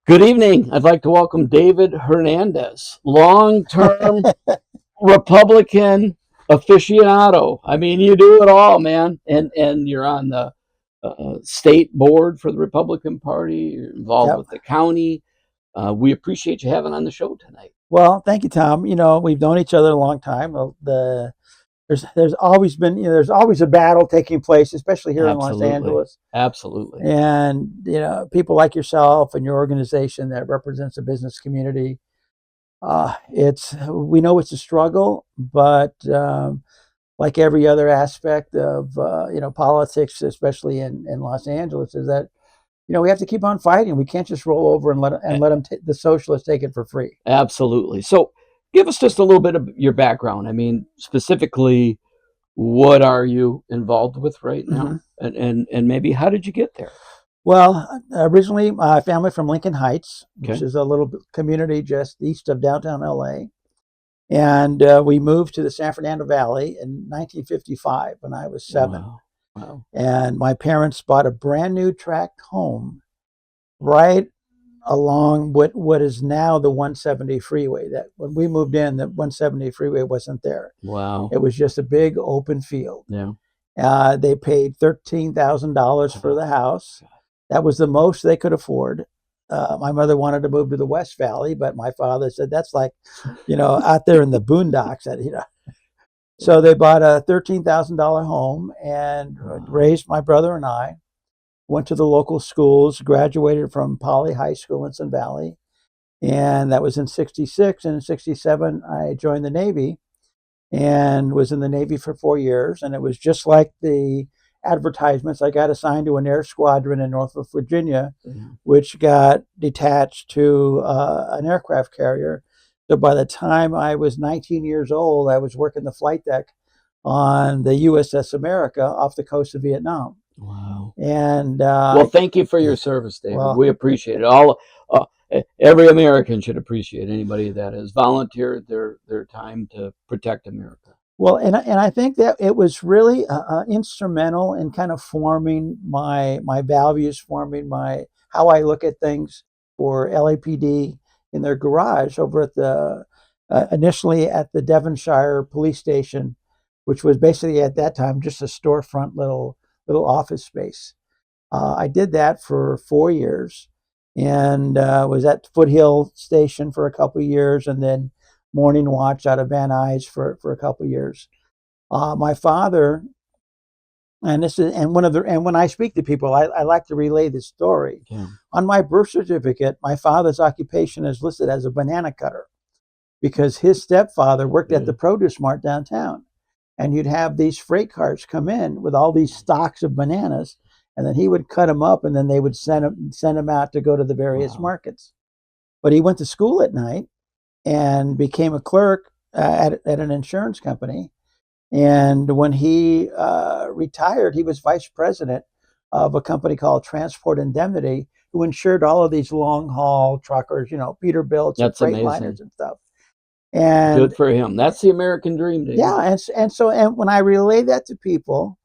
Good evening. I'd like to welcome David Hernandez, long-term Republican aficionado. I mean, you do it all, man. And you're on the state board for the Republican Party. You're involved Yep. with the county. We appreciate you having on the show tonight. Well, thank you, Tom. We've known each other a long time. There's always been there's always a battle taking place, especially here in Los Absolutely. Angeles. Absolutely. And people like yourself and your organization that represents the business community. We know it's a struggle, but like every other aspect of politics, especially in Los Angeles, is that we have to keep on fighting. We can't just roll over and let them the socialists take it for free. Absolutely. So give us just a little bit of your background. I mean, specifically, what are you involved with right now? And maybe how did you get there? Well, originally my family from Lincoln Heights, which Okay. is a little community just east of downtown LA. And we moved to the San Fernando Valley in 1955 when I was 7. Wow. And my parents bought a brand new tract home right along what is now the 170 freeway. That when we moved in, the 170 freeway wasn't there. Wow. It was just a big open field. Yeah. They paid $13,000 for the house. That was the most they could afford. My mother wanted to move to the West Valley, but my father said that's like, out there in the boondocks. So they bought a $13,000 home and raised my brother and I. Went to the local schools, graduated from Poly High School in Sun Valley, and that was in '66. And in '67, I joined the Navy and was in the Navy for 4 years. And it was just like the advertisements. I got assigned to an air squadron in Norfolk, Virginia, which got detached to an aircraft carrier. So by the time I was 19 years old, I was working the flight deck on the USS America off the coast of Vietnam. Wow. And well, thank you for your service, David. Well, we appreciate it. Every American should appreciate anybody that has volunteered their time to protect America. Well, and I think that it was really instrumental in kind of forming my values, forming how I look at things for LAPD in their garage over at the initially at the Devonshire police station, which was basically at that time just a storefront little office space. I did that for 4 years and was at Foothill Station for a couple of years, and then morning watch out of Van Nuys for a couple of years. My father, and when I speak to people, I like to relay this story. Yeah. On my birth certificate, my father's occupation is listed as a banana cutter because his stepfather worked at the produce mart downtown. And you'd have these freight cars come in with all these stocks of bananas, and then he would cut them up, and then they would send them out to go to the various markets. But he went to school at night and became a clerk at an insurance company. And when he retired, he was vice president of a company called Transport Indemnity, who insured all of these long haul truckers, Peterbilts and Freightliners and stuff. And good for him. That's the American dream, David. Yeah, and when I relay that to people,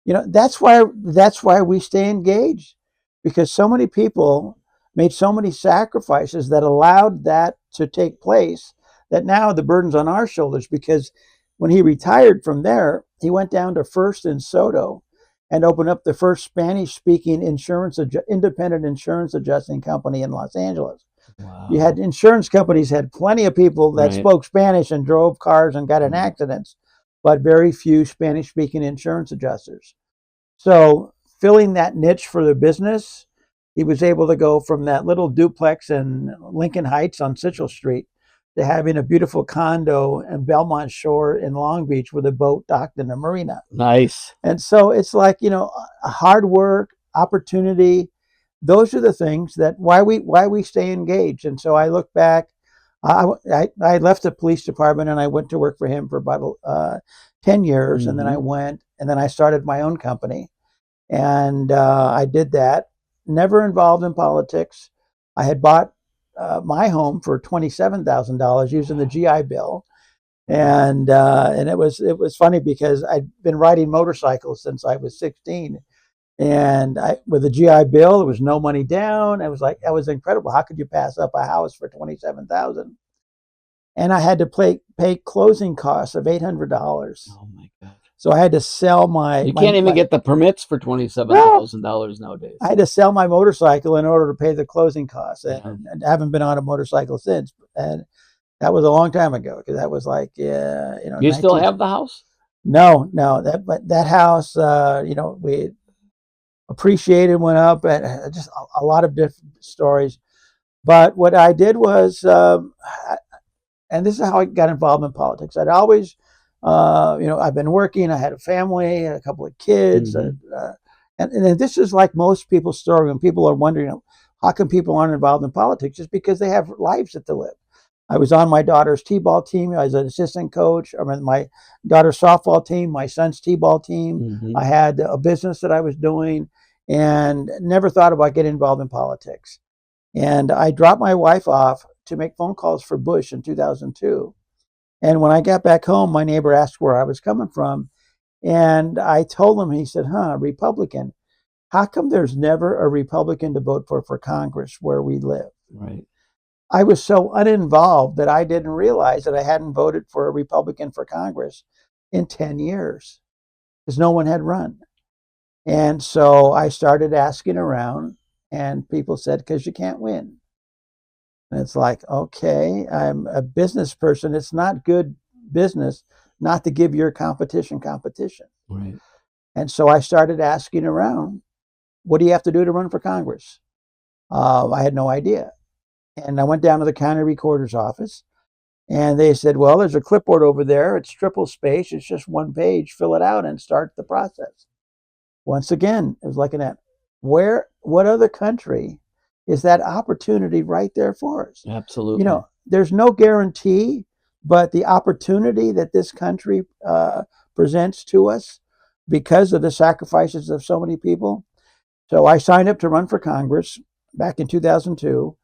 that's why we stay engaged, because so many people made so many sacrifices that allowed that to take place, that now the burden's on our shoulders. Because when he retired from there, he went down to First and Soto and opened up the first Spanish-speaking independent insurance adjusting company in Los Angeles. Wow. You had insurance companies had plenty of people that spoke Spanish and drove cars and got in accidents, but very few Spanish-speaking insurance adjusters. So filling that niche for the business, he was able to go from that little duplex in Lincoln Heights on Central Street to having a beautiful condo in Belmont Shore in Long Beach with a boat docked in a marina. Nice. And so it's like, hard work, opportunity. Those are the things that why we stay engaged. And so I look back. I left the police department and I went to work for him for about 10 years, and then I went and then I started my own company, and I did that. Never involved in politics. I had bought my home for $27,000 using the GI Bill, and it was funny because I'd been riding motorcycles since I was 16. And with the GI Bill, there was no money down. It was like, that was incredible. How could you pass up a house for $27,000? And I had to pay closing costs of $800. Oh my God. So I had to sell You can't even get the permits for $27,000 nowadays. I had to sell my motorcycle in order to pay the closing costs, Yeah. and I haven't been on a motorcycle since. And that was a long time ago, because that was like, Do you still have the house? No, but that house, we appreciated, went up, and just a lot of different stories. But what I did was, and this is how I got involved in politics. I'd always, I've been working. I had a family, a couple of kids, and this is like most people's story. When people are wondering, how come people aren't involved in politics, just because they have lives that to live. I was on my daughter's t-ball team. I was an assistant coach. I mean, my daughter's softball team, my son's t-ball team. I had a business that I was doing, and never thought about getting involved in politics. And I dropped my wife off to make phone calls for Bush in 2002. And when I got back home, my neighbor asked where I was coming from. And I told him, he said, Republican. How come there's never a Republican to vote for Congress where we live? Right. I was so uninvolved that I didn't realize that I hadn't voted for a Republican for Congress in 10 years, because no one had run. And so I started asking around, and people said, because you can't win. And it's like, okay, I'm a business person. It's not good business not to give your competition. Right. And so I started asking around, what do you have to do to run for Congress? I had no idea. And I went down to the county recorder's office, and they said, well, there's a clipboard over there. It's triple spaced. It's just one page. Fill it out and start the process. Once again, I was looking at what other country is that opportunity right there for us? Absolutely. There's no guarantee, but the opportunity that this country presents to us because of the sacrifices of so many people. So I signed up to run for Congress back in 2002.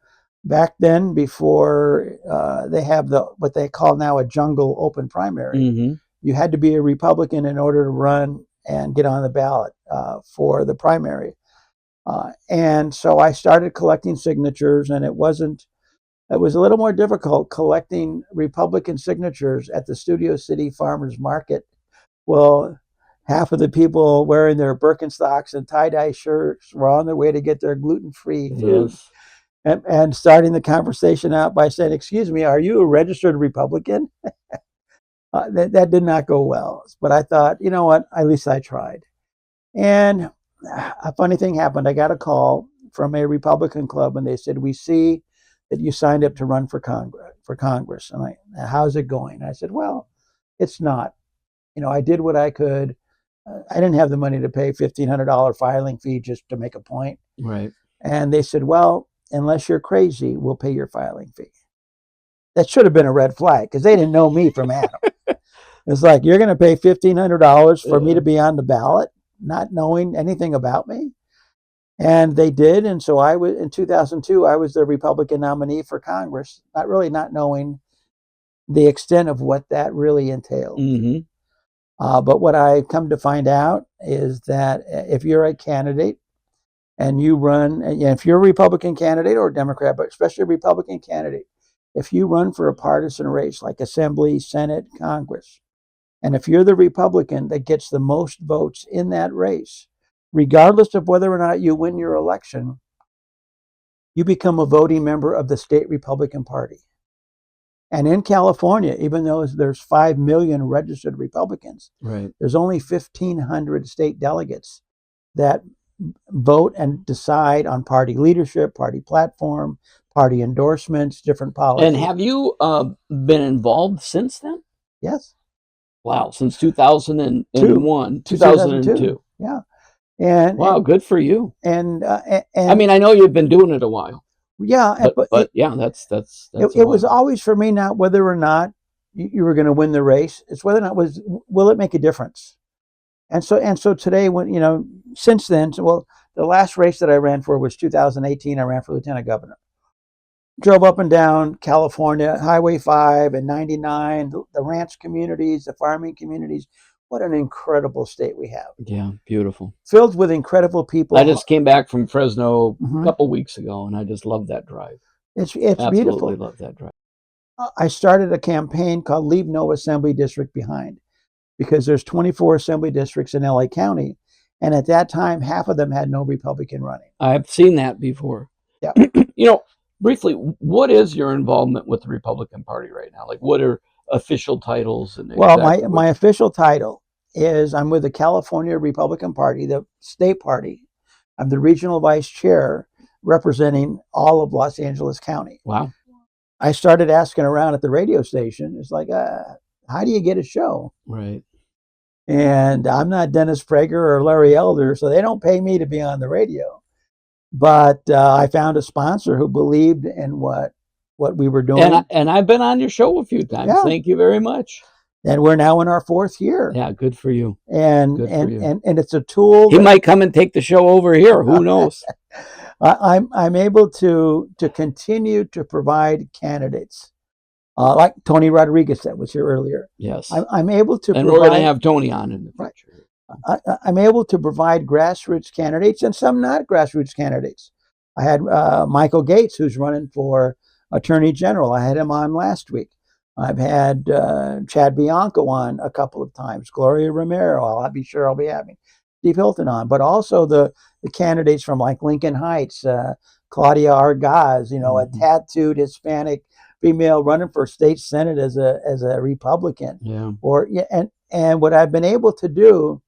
Back then, before they have what they call now a jungle open primary, you had to be a Republican in order to run and get on the ballot for the primary. And so I started collecting signatures, and it was a little more difficult collecting Republican signatures at the Studio City Farmers Market. Well, half of the people wearing their Birkenstocks and tie-dye shirts were on their way to get their gluten-free food. Yes. And starting the conversation out by saying, excuse me, are you a registered Republican? That did not go well. But I thought, you know what, at least I tried. And a funny thing happened. I got a call from a Republican club, and they said, we see that you signed up to run for Congress. And how's it going? I said, well, it's not. I did what I could. I didn't have the money to pay $1,500 filing fee just to make a point. Right. And they said, well, unless you're crazy, we'll pay your filing fee. That should have been a red flag, because they didn't know me from Adam. It's like, you're going to pay $1,500 for me to be on the ballot, not knowing anything about me? And they did. And so in 2002, I was the Republican nominee for Congress, not knowing the extent of what that really entailed. But what I've come to find out is that if you're a candidate and you run, if you're a Republican candidate or a Democrat, but especially a Republican candidate, if you run for a partisan race like Assembly, Senate, Congress, and if you're the Republican that gets the most votes in that race, regardless of whether or not you win your election, you become a voting member of the state Republican Party. And in California, even though there's 5 million registered Republicans, right, there's only 1,500 state delegates that vote and decide on party leadership, party platform, party endorsements, different policies. And have you been involved since then? Yes. Wow, since 2001, 2002. Yeah. And wow, good for you. And I mean, I know you've been doing it a while. Yeah, but yeah, that's it was always for me not whether or not you were going to win the race. It's whether or not will it make a difference. And so today, since then, the last race that I ran for was 2018. I ran for lieutenant governor. Drove up and down California, Highway 5 and 99, the ranch communities, the farming communities. what an incredible state we have. Yeah, beautiful. Filled with incredible people. I just came back from Fresno Mhm. a couple weeks ago, and I just love that drive. It's Absolutely beautiful. love that drive. I started a campaign called Leave No Assembly District Behind, because there's 24 assembly districts in LA County, and at that time, half of them had no Republican running. I've seen that before. Yeah. You know, briefly, what is your involvement with the Republican Party right now? Like, what are official titles? And Well, exactly my official title is I'm with the California Republican Party, the state party. I'm the regional vice chair representing all of Los Angeles County. Wow. I started asking around at the radio station. It's like, how do you get a show? Right. And I'm not Dennis Prager or Larry Elder, so they don't pay me to be on the radio. But I found a sponsor who believed in what we were doing. And I've been on your show a few times. Yeah. Thank you very much. And we're now in our 4th year. Yeah, good for you. And Good for you. and it's a tool. He might come and take the show over here. Who knows? I'm able to continue to provide candidates like Tony Rodriguez that was here earlier. Yes. I'm able to And provide, we're going to have Tony on in the future. I'm able to provide grassroots candidates and some not grassroots candidates. I had Michael Gates, who's running for Attorney General. I had him on last week. I've had Chad Bianco on a couple of times, Gloria Romero. I'll be sure I'll be having Steve Hilton on, but also the candidates from like Lincoln Heights, Claudia Argaz, a tattooed Hispanic female running for state senate as a Republican. Yeah. And what I've been able to do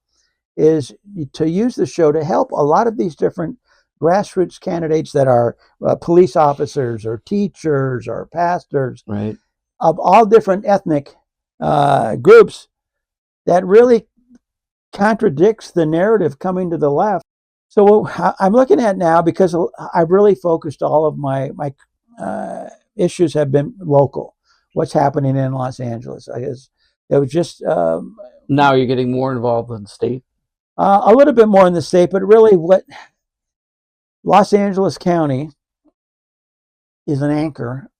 is to use the show to help a lot of these different grassroots candidates that are police officers or teachers or pastors, right, of all different ethnic groups, that really contradicts the narrative coming to the left. So I'm looking at now, because I've really focused all of my issues have been local. What's happening in Los Angeles? It was just now you're getting more involved in the state. A little bit more in the state, but really, what Los Angeles County is an anchor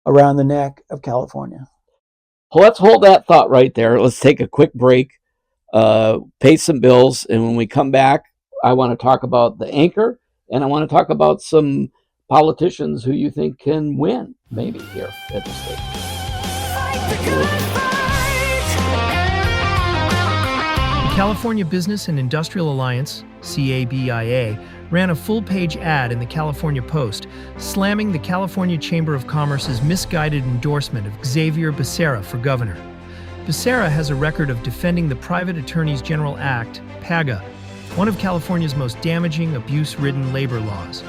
around the neck of California. Well, let's hold that thought right there. Let's take a quick break, pay some bills, and when we come back, I want to talk about the anchor, and I want to talk about some politicians who you think can win, maybe here at the state. The California Business and Industrial Alliance, CABIA, ran a full-page ad in the California Post, slamming the California Chamber of Commerce's misguided endorsement of Xavier Becerra for governor. Becerra has a record of defending the Private Attorneys General Act, PAGA, one of California's most damaging, abuse-ridden labor laws.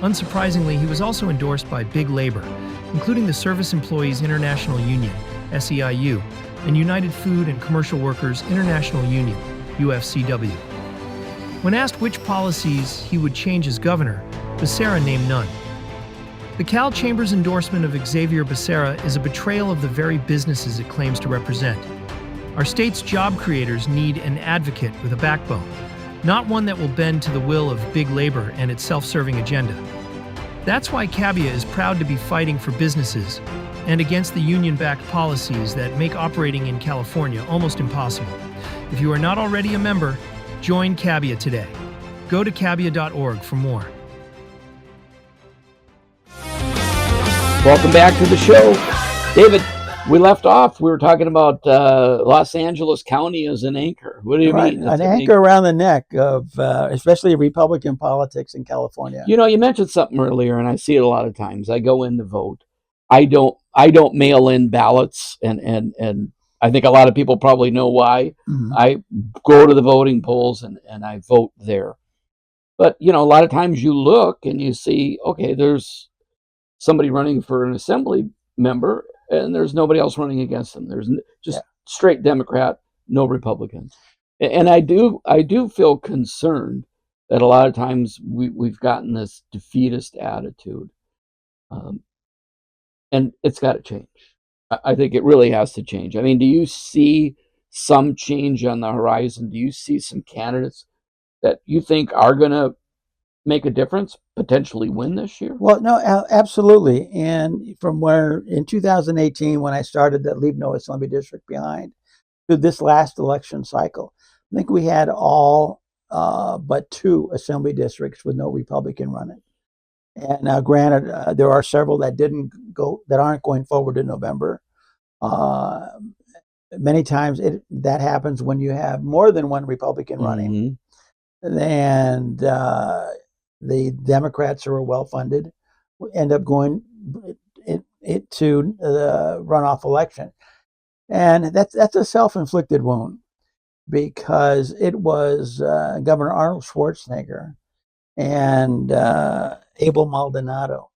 Unsurprisingly, he was also endorsed by Big Labor, including the Service Employees International Union, SEIU, and United Food and Commercial Workers International Union, UFCW. When asked which policies he would change as governor, Becerra named none. The Cal Chamber's endorsement of Xavier Becerra is a betrayal of the very businesses it claims to represent. Our state's job creators need an advocate with a backbone, not one that will bend to the will of big labor and its self-serving agenda. That's why CABIA is proud to be fighting for businesses and against the union-backed policies that make operating in California almost impossible. If you are not already a member, join CABIA today. Go to cabia.org for more. Welcome back to the show. David, we left off. We were talking about Los Angeles County as an anchor. What do you mean? An anchor around the neck of especially Republican politics in California. You mentioned something earlier, and I see it a lot of times. I go in to vote. I don't mail in ballots, and I think a lot of people probably know why. Mm-hmm. I go to the voting polls and I vote there. But, a lot of times you look and you see, okay, there's somebody running for an assembly member and there's nobody else running against them. There's just straight Democrat, no Republicans. And I do feel concerned that a lot of times we've gotten this defeatist attitude. And it's got to change. I think it really has to change. I mean, do you see some change on the horizon? Do you see some candidates that you think are going to make a difference, potentially win this year? Well, no, absolutely. And from where in 2018, when I started that Leave No Assembly District Behind, to this last election cycle. I think we had all but 2 assembly districts with no Republican running. And granted, there are several that aren't going forward in November. Many times that happens when you have more than one Republican running, and the Democrats who are well funded end up going to the runoff election, and that's a self-inflicted wound, because it was Governor Arnold Schwarzenegger and Abel Maldonado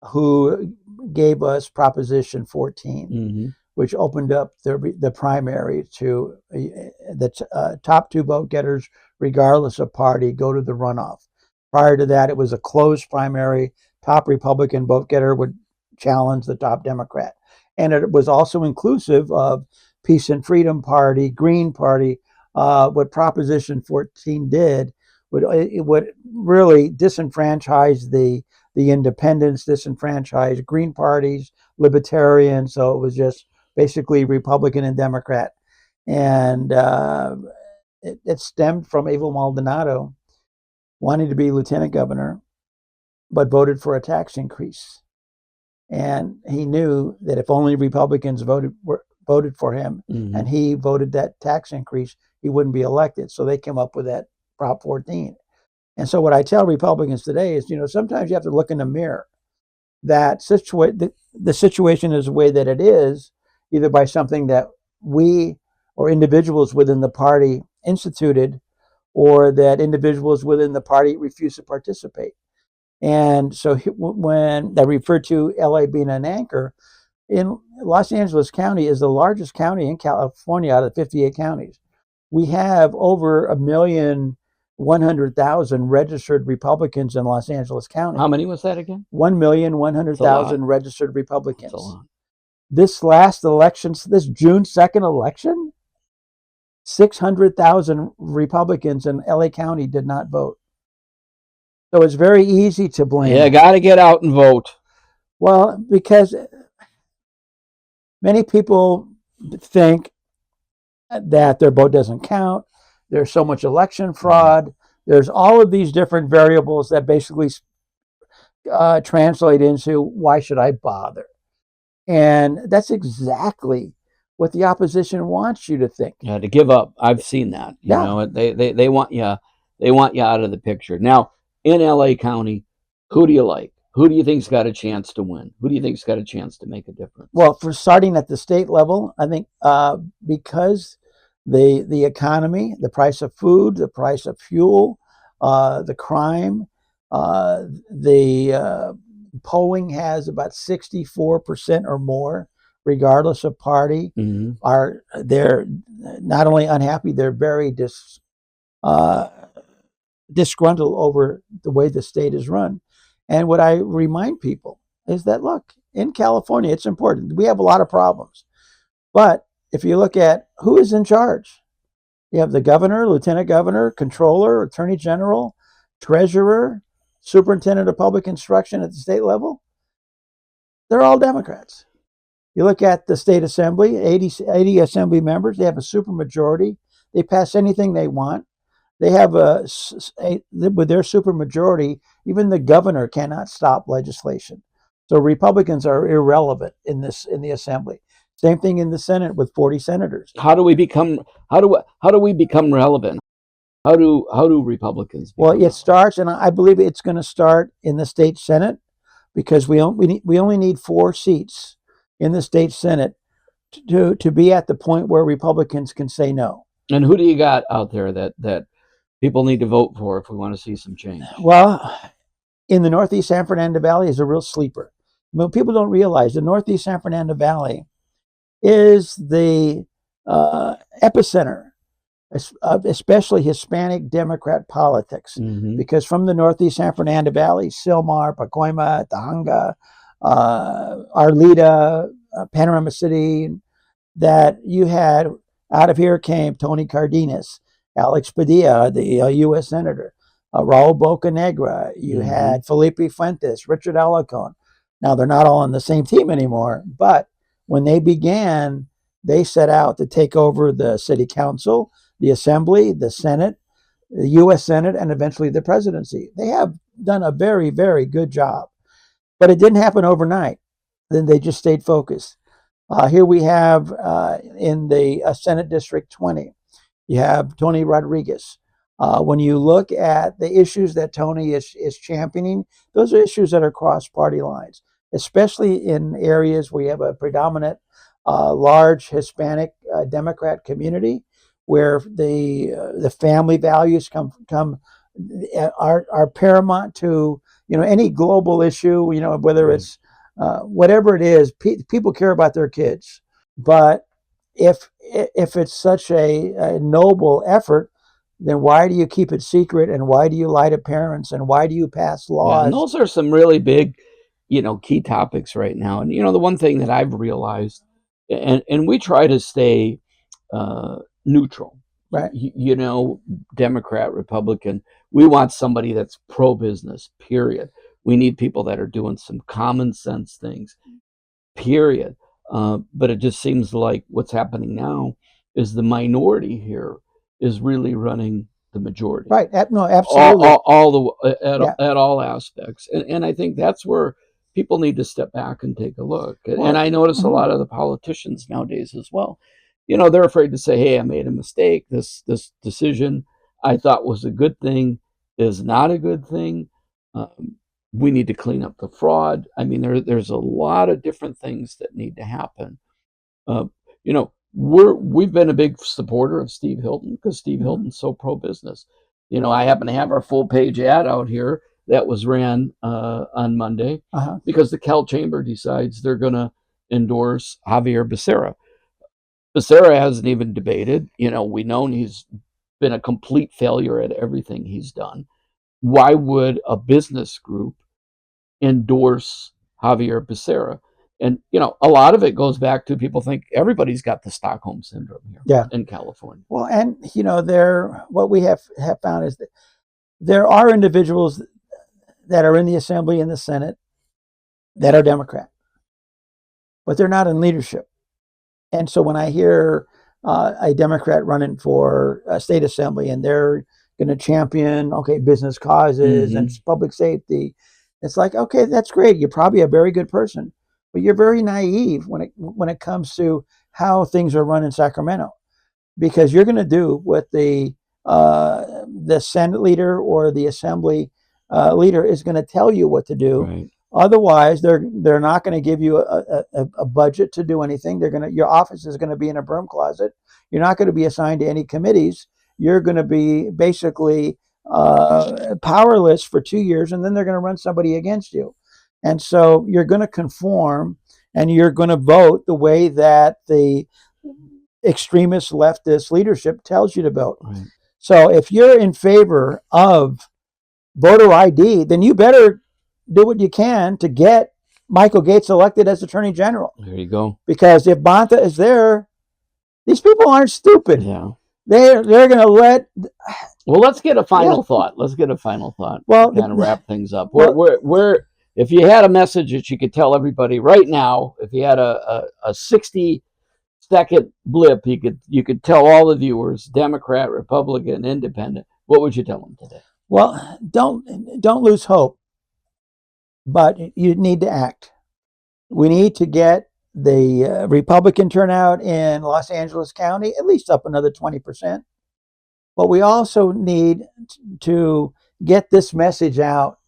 who gave us Proposition 14, which opened up the primary to the top 2 vote getters, regardless of party, go to the runoff. Prior to that, it was a closed primary. Top Republican vote getter would challenge the top Democrat. And it was also inclusive of Peace and Freedom Party, Green Party. What Proposition 14 did, it would really disenfranchise the independents, disenfranchise Green parties, Libertarian. So it was just basically Republican and Democrat. And it stemmed from Abel Maldonado wanting to be lieutenant governor, but voted for a tax increase. And he knew that if only Republicans voted for him, and he voted that tax increase, he wouldn't be elected. So they came up with that Prop 14. And so what I tell Republicans today is, sometimes you have to look in the mirror. That the situation is the way that it is, either by something that we or individuals within the party instituted, or that individuals within the party refuse to participate. And so when they refer to LA being an anchor, in Los Angeles County is the largest county in California out of 58 counties. We have over 1,100,000 registered Republicans in Los Angeles County. How many was that again? 1,100,000 registered Republicans. That's a lot. This last election, this June 2nd election, 600,000 Republicans in LA County did not vote. So it's very easy to blame. Yeah, got to get out and vote. Well, because many people think that their vote doesn't count. There's so much election fraud. There's all of these different variables that basically translate into, why should I bother? And that's exactly what the opposition wants you to think. Yeah, to give up. I've seen that. You know, they want you. They want you out of the picture. Now, in LA County, who do you like? Who do you think's got a chance to win? Who do you think's got a chance to make a difference? Well, for starting at the state level, I think because the economy, the price of food, the price of fuel, the crime, the polling has about 64% or more, regardless of party. They're not only unhappy, they're very disgruntled over the way the state is run. And what I remind people is that, look, in California, it's important. We have a lot of problems. But if you look at who is in charge, you have the governor, lieutenant governor, controller, attorney general, treasurer, superintendent of public instruction at the state level. They're all Democrats. You look at the state assembly, 80 assembly members, they have a supermajority. They pass anything they want. They have with their supermajority, even the governor cannot stop legislation. So Republicans are irrelevant in the assembly. Same thing in the Senate with 40 senators. How do we become relevant? How do Republicans become Well, it starts, and I believe it's going to start in the state Senate, because we only need 4 seats in the state Senate to be at the point where Republicans can say no. And who do you got out there that people need to vote for if we want to see some change? Well, in the Northeast San Fernando Valley is a real sleeper. People don't realize the Northeast San Fernando Valley is the epicenter, especially Hispanic Democrat politics, because from the Northeast San Fernando Valley, Silmar, Pacoima, Tahanga, Arleta, Panorama City, that you had, out of here came Tony Cardenas, Alex Padilla, the U.S. Senator, Raul Bocanegra, you had Felipe Fuentes, Richard Alarcon. Now, they're not all on the same team anymore, but when they began, they set out to take over the city council, the assembly, the Senate, the U.S. Senate, and eventually the presidency. They have done a very, very good job. But it didn't happen overnight. Then they just stayed focused. Here we have in the Senate District 20, you have Tony Rodriguez. When you look at the issues that Tony is championing, those are issues that are cross party lines, especially in areas where you have a predominant large Hispanic Democrat community, where the family values are paramount to any global issue. Whether it's whatever it is, people care about their kids. But if it's such a noble effort, then why do you keep it secret, and why do you lie to parents, and why do you pass Yeah, and laws? those are some really big, key topics right now. And the one thing that I've realized, and we try to stay neutral. Right. Democrat, Republican. We want somebody that's pro-business, period. We need people that are doing some common sense things, period. But it just seems like what's happening now is the minority here is really running the majority. Right. No, absolutely. At all aspects. And I think that's where people need to step back and take a look. And I notice a lot of the politicians nowadays as well. They're afraid to say, hey, I made a mistake. This decision I thought was a good thing is not a good thing. We need to clean up the fraud. I mean, there's a lot of different things that need to happen. We've been a big supporter of Steve Hilton because Steve Hilton's so pro-business. I happen to have our full page ad out here that was ran on Monday because the Cal Chamber decides they're going to endorse Javier Becerra. Becerra hasn't even debated. We know he's been a complete failure at everything he's done. Why would a business group endorse Javier Becerra? And a lot of it goes back to people think everybody's got the Stockholm syndrome here in California. Well, and what we have found is that there are individuals that are in the Assembly and the Senate that are Democrat, but they're not in leadership. And so when I hear a Democrat running for a state assembly and they're going to champion business causes and public safety, it's like, okay, that's great. You're probably a very good person, but you're very naive when it comes to how things are run in Sacramento, because you're going to do what the Senate leader or the Assembly leader is going to tell you what to do. Right. Otherwise, they're not going to give you a budget to do anything. Your office is going to be in a broom closet. You're not going to be assigned to any committees. You're going to be basically powerless for 2 years, and then they're going to run somebody against you. And so you're going to conform, and you're going to vote the way that the extremist leftist leadership tells you to vote. Right. So if you're in favor of voter ID, then you better do what you can to get Michael Gates elected as Attorney General. There you go. Because if Bonta is there, these people aren't stupid. Yeah. They're going to let. Well, let's get a final thought. Let's get a final thought. Well, to kind of wrap things up. Where if you had a message that you could tell everybody right now, if you had a 60-second blip, you could tell all the viewers, Democrat, Republican, Independent, what would you tell them today? Well, don't lose hope, but you need to act. We need to get the Republican turnout in Los Angeles County at least up another 20%. But we also need to get this message out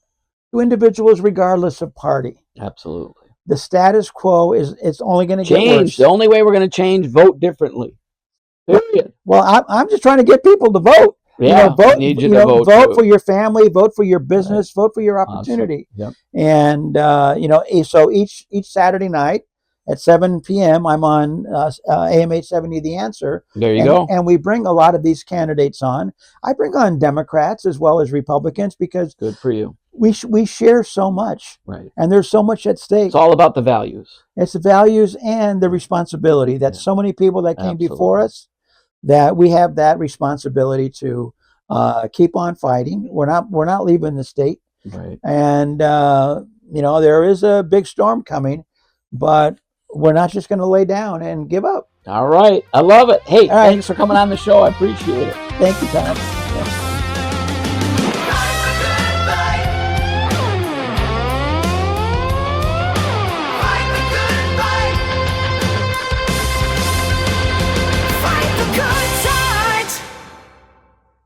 to individuals regardless of party. Absolutely. The status quo it's only going to get worse. The only way we're going to change, vote differently. Period. Well, I'm just trying to get people to vote. Yeah, vote. Need you to vote. Vote for your family. Vote for your business. Vote for your opportunity. Awesome. Yep. And so each Saturday night at 7 p.m. I'm on AM 870 The Answer. There you go. And we bring a lot of these candidates on. I bring on Democrats as well as Republicans because good for you. We share so much, right? And there's so much at stake. It's all about the values. It's the values and the responsibility that so many people that came before us, that we have that responsibility to keep on fighting. We're not leaving the state, right? And there is a big storm coming, but we're not just going to lay down and give up. All right. I love it. Hey, All right. thanks for coming on the show. I appreciate it. Thank you, Tom.